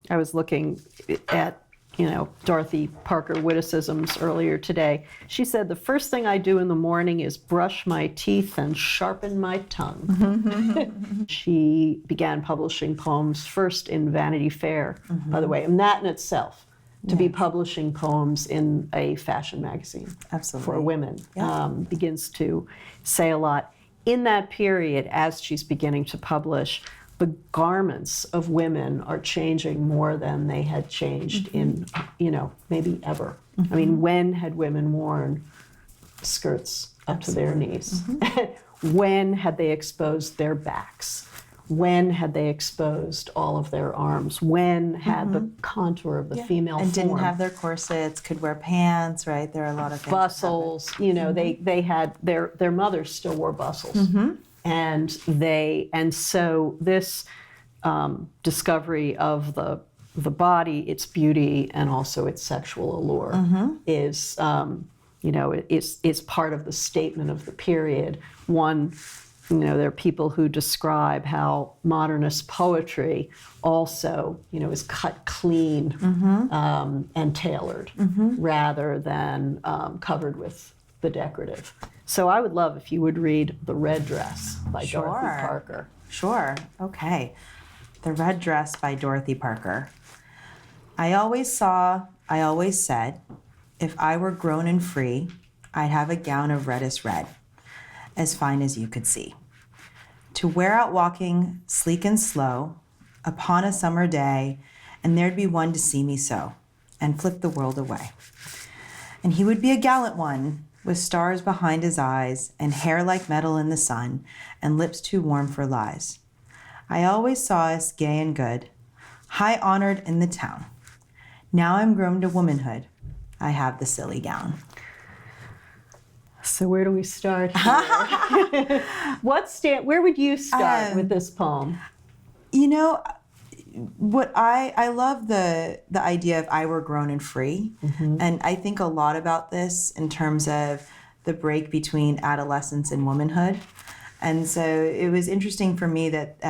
I was looking at, Dorothy Parker witticisms earlier today. She said, the first thing I do in the morning is brush my teeth and sharpen my tongue. She began publishing poems first in Vanity Fair, by the way, and that in itself, to be publishing poems in a fashion magazine for women, begins to say a lot. In that period, as she's beginning to publish, the garments of women are changing more than they had changed in, maybe ever. I mean, when had women worn skirts up to their knees? When had they exposed their backs? When had they exposed all of their arms? When had the contour of the female and form? didn't have their corsets, could wear pants, right? There are a lot of things. Bustles, they had, their mothers still wore bustles. And so this discovery of the body, its beauty, and also its sexual allure is, is part of the statement of the period. One, there are people who describe how modernist poetry also, is cut clean and tailored rather than covered with the decorative. So I would love if you would read The Red Dress by Dorothy Parker. Sure. Okay. The Red Dress by Dorothy Parker. I always said, if I were grown and free, I'd have a gown of reddest red, as fine as you could see, to wear out walking sleek and slow upon a summer day, and there'd be one to see me so, and flip the world away. And he would be a gallant one, with stars behind his eyes, and hair like metal in the sun, and lips too warm for lies. I always saw us gay and good, high honored in the town. Now I'm grown to womanhood, I have the silly gown. So where do we start here? Where would you start with this poem? What I love the idea of I were grown and free, and I think a lot about this in terms of the break between adolescence and womanhood. And so it was interesting for me that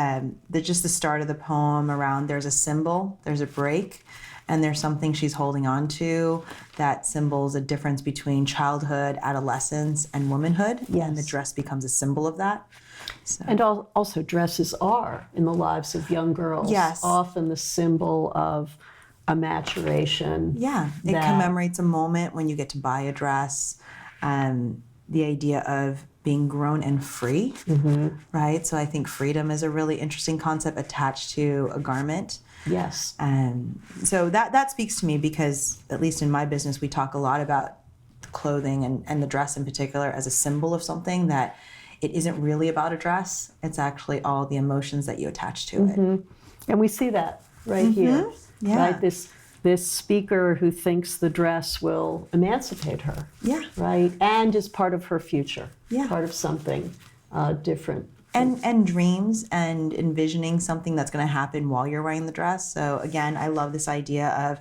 just the start of the poem around there's a symbol, there's a break, and there's something she's holding on to that symbols a difference between childhood, adolescence, and womanhood. Yes. And the dress becomes a symbol of that. So. And also dresses are, in the lives of young girls, often the symbol of a maturation. Yeah, it commemorates a moment when you get to buy a dress. The idea of being grown and free, right? So I think freedom is a really interesting concept attached to a garment. Yes. So that speaks to me because, at least in my business, we talk a lot about clothing and the dress in particular as a symbol of something that it isn't really about a dress. It's actually all the emotions that you attach to it. And we see that right here. Right? This speaker who thinks the dress will emancipate her. Yeah. Right? And is part of her future. Yeah. Part of something different. And dreams and envisioning something that's going to happen while you're wearing the dress. So again, I love this idea of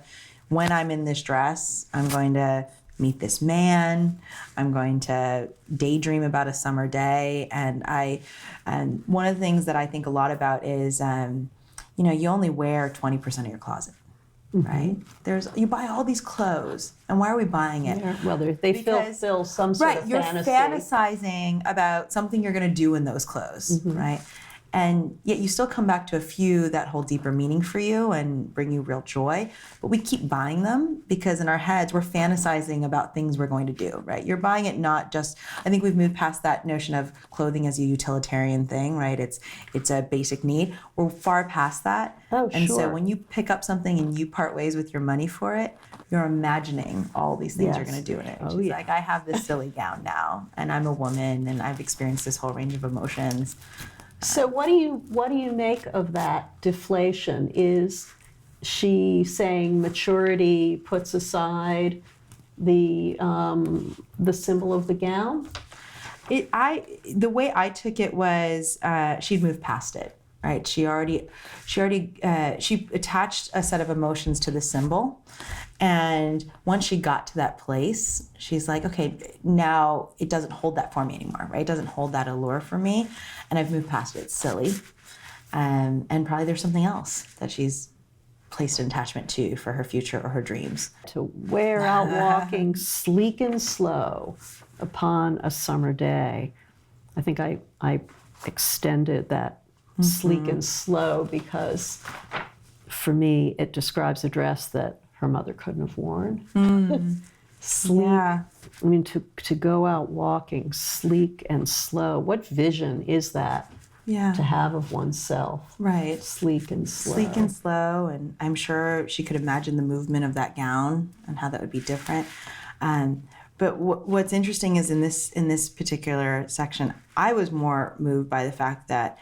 when I'm in this dress, I'm going to meet this man, I'm going to daydream about a summer day. And one of the things that I think a lot about is, you only wear 20% of your closet. Right? You buy all these clothes, and why are we buying it? Yeah. Well, they fill some sort of fantasy. You're fantasizing about something you're going to do in those clothes, right? And yet you still come back to a few that hold deeper meaning for you and bring you real joy. But we keep buying them because in our heads, we're fantasizing about things we're going to do, right? You're buying it not just, I think we've moved past that notion of clothing as a utilitarian thing, right? It's a basic need. We're far past that. Oh, and sure. so when you pick up something and you part ways with your money for it, you're imagining all these things you're going to do in it. Oh, yeah. Like, I have this silly gown now, and I'm a woman, and I've experienced this whole range of emotions. So what do you make of that deflation? Is she saying maturity puts aside the symbol of the gown? The way I took it was she'd moved past it, right? She attached a set of emotions to the symbol. And once she got to that place, she's like, okay, now it doesn't hold that for me anymore, right? It doesn't hold that allure for me. And I've moved past it. It's silly. And probably there's something else that she's placed an attachment to for her future or her dreams. To wear out walking sleek and slow upon a summer day. I think I extended that sleek and slow because for me it describes a dress that her mother couldn't have worn. Sleek. Yeah. I mean, to go out walking sleek and slow. What vision is that Yeah. to have of oneself? Right. Sleek and slow. Sleek and slow, and I'm sure she could imagine the movement of that gown and how that would be different. But what's interesting is in this particular section, I was more moved by the fact that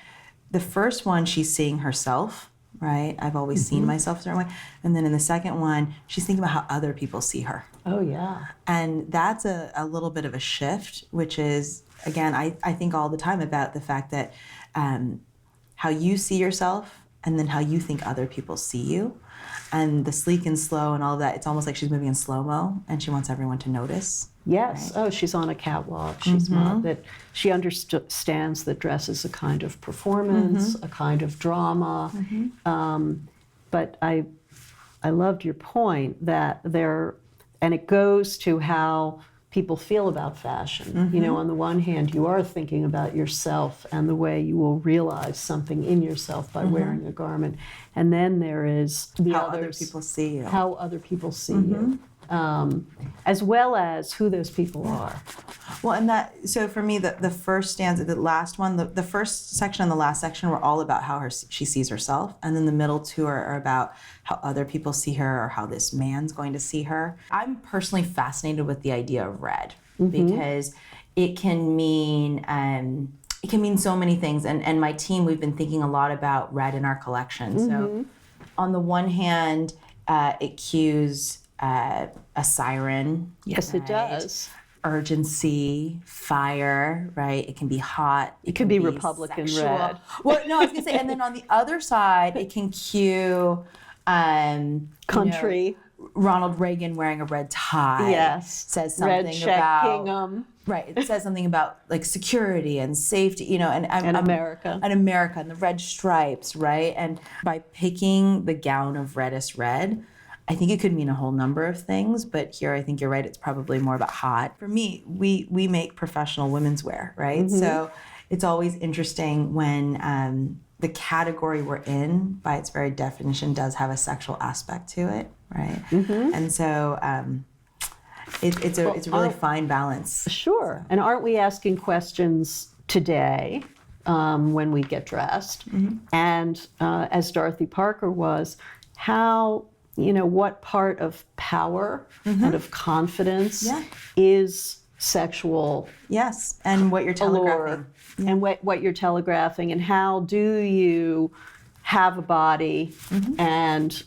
the first one, she's seeing herself, right? I've always seen myself a certain way. And then in the second one, she's thinking about how other people see her. Oh, yeah. And that's a little bit of a shift, which is, again, I think all the time about the fact that how you see yourself and then how you think other people see you. And the sleek and slow and all of that, it's almost like she's moving in slow-mo and she wants everyone to notice. Yes. Right? Oh, she's on a catwalk. She's that she understands that dress is a kind of performance, a kind of drama. But I loved your point that and it goes to how people feel about fashion. You know, on the one hand, you are thinking about yourself and the way you will realize something in yourself by wearing a garment. And then there is how other people see you. How other people see you. As well as who those people are. Well, and so for me, the first stanza, the last one, the first section and the last section were all about how she sees herself. And then the middle two are about how other people see her or how this man's going to see her. I'm personally fascinated with the idea of red because it can mean so many things. And my team, we've been thinking a lot about red in our collection. So on the one hand, it cues a siren. Yes, right? It does. Urgency, fire, right? It can be hot. It can be Republican sexual. Red. Well, no, I was gonna say, and then on the other side, it can cue country. Ronald Reagan wearing a red tie. Yes. Says something red check about gingham. Right. It says something about like security and safety, you know, and America. And America and the red stripes, right? And by picking the gown of reddest red, I think it could mean a whole number of things, but here I think you're right, it's probably more about hot. For me, we make professional women's wear, right? So it's always interesting when the category we're in, by its very definition, does have a sexual aspect to it, right? And so it's a really fine balance. Sure, and aren't we asking questions today when we get dressed? And as Dorothy Parker was, how... You know, what part of power and of confidence is sexual? Yes, and what you're telegraphing. And what you're telegraphing, and how do you have a body and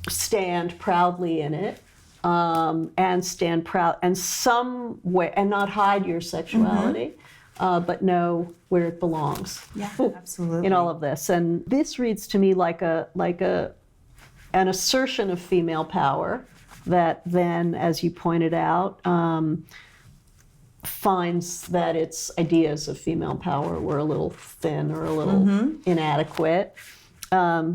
stand proudly in it, and stand proud, and some way, and not hide your sexuality, but know where it belongs. Yeah, absolutely. In all of this, and this reads to me like an assertion of female power that then, as you pointed out, finds that its ideas of female power were a little thin or a little inadequate.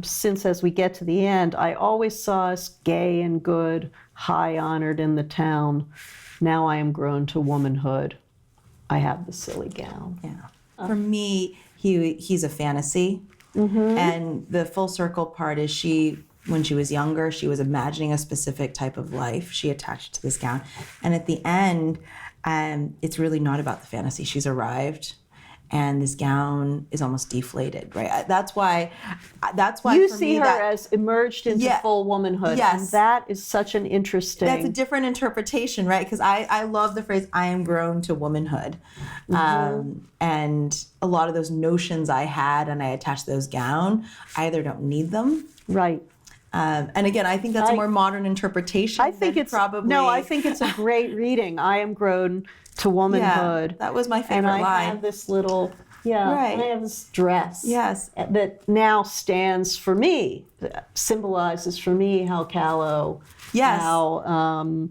Since as we get to the end, I always saw us gay and good, high honored in the town. Now I am grown to womanhood. I have the silly gown. Yeah. For me, he's a fantasy. And the full circle part is when she was younger, she was imagining a specific type of life she attached to this gown. And at the end, it's really not about the fantasy. She's arrived, and this gown is almost deflated, right? That's why you for see me her as emerged into full womanhood. Yes. And that is such an interesting... That's a different interpretation, right? Because I love the phrase, I am grown to womanhood. And a lot of those notions I had and I attached to those gown, I either don't need them. Right. And again, I think that's a more modern interpretation. I think it's a great reading. I am grown to womanhood. Yeah, that was my favorite line. line. I have this little, I have this dress. Yes. That now stands for me, symbolizes for me how callow, how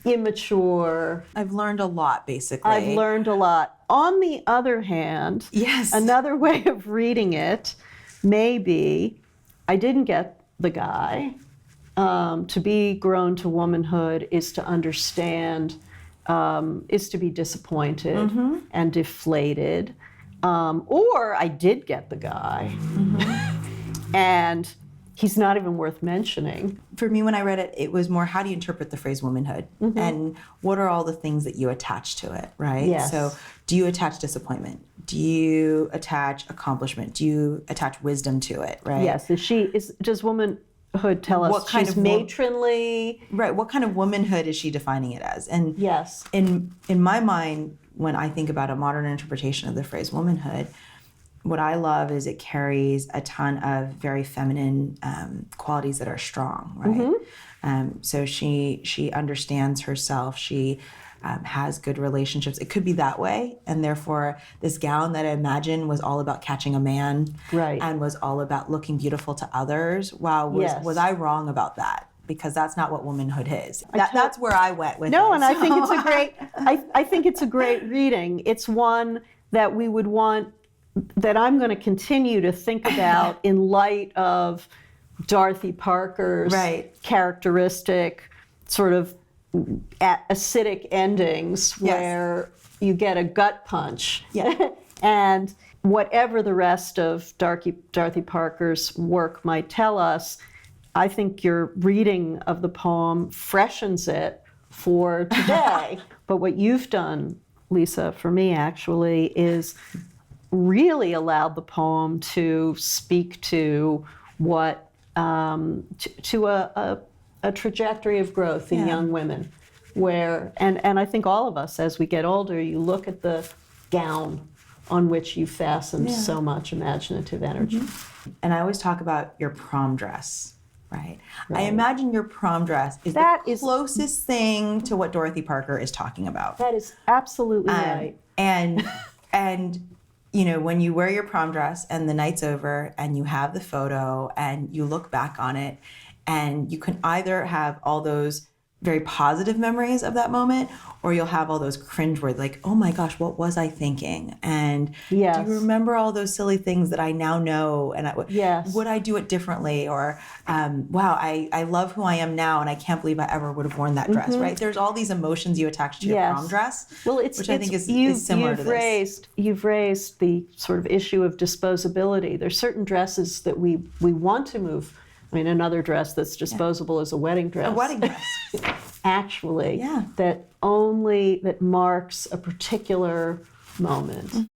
immature. I've learned a lot, basically. I've learned a lot. On the other hand, another way of reading it may be I didn't get the guy. To be grown to womanhood is to understand, is to be disappointed and deflated. Or I did get the guy, and he's not even worth mentioning. For me, when I read it, it was more, how do you interpret the phrase womanhood? And what are all the things that you attach to it, right? Yes. So do you attach disappointment? Do you attach accomplishment? Do you attach wisdom to it, right? Yes. Does womanhood tell us What kind she's of matronly? Right. What kind of womanhood is she defining it as? And Yes. in my mind, when I think about a modern interpretation of the phrase womanhood, what I love is it carries a ton of very feminine qualities that are strong, right? So she understands herself. She has good relationships. It could be that way, and therefore this gown that I imagine was all about catching a man, Right. and was all about looking beautiful to others. Wow, was I wrong about that? Because that's not what womanhood is. That's where I went with it. No, and I think it's a great. I think it's a great reading. It's one that we would want. That I'm going to continue to think about in light of Dorothy Parker's characteristic sort of acidic endings where you get a gut punch. Yeah. And whatever the rest of Dorothy Parker's work might tell us, I think your reading of the poem freshens it for today. But what you've done, Lisa, for me actually, is really allowed the poem to speak to what to a trajectory of growth in young women, where and I think all of us as we get older, you look at the gown on which you fastened so much imaginative energy. And I always talk about your prom dress, right? I imagine your prom dress is That the is- closest thing to what Dorothy Parker is talking about. That is absolutely right. And you know, when you wear your prom dress and the night's over and you have the photo and you look back on it, and you can either have all those very positive memories of that moment, or you'll have all those cringeworthy, like, oh my gosh, what was I thinking? And do you remember all those silly things that I now know? And would I do it differently? Or, wow, I love who I am now, and I can't believe I ever would have worn that dress, right? There's all these emotions you attach to your prom dress, which I think is similar to this. You've raised the sort of issue of disposability. There's certain dresses that we want to move. I mean, another dress that's disposable is a wedding dress. A wedding dress. Actually, that marks a particular moment.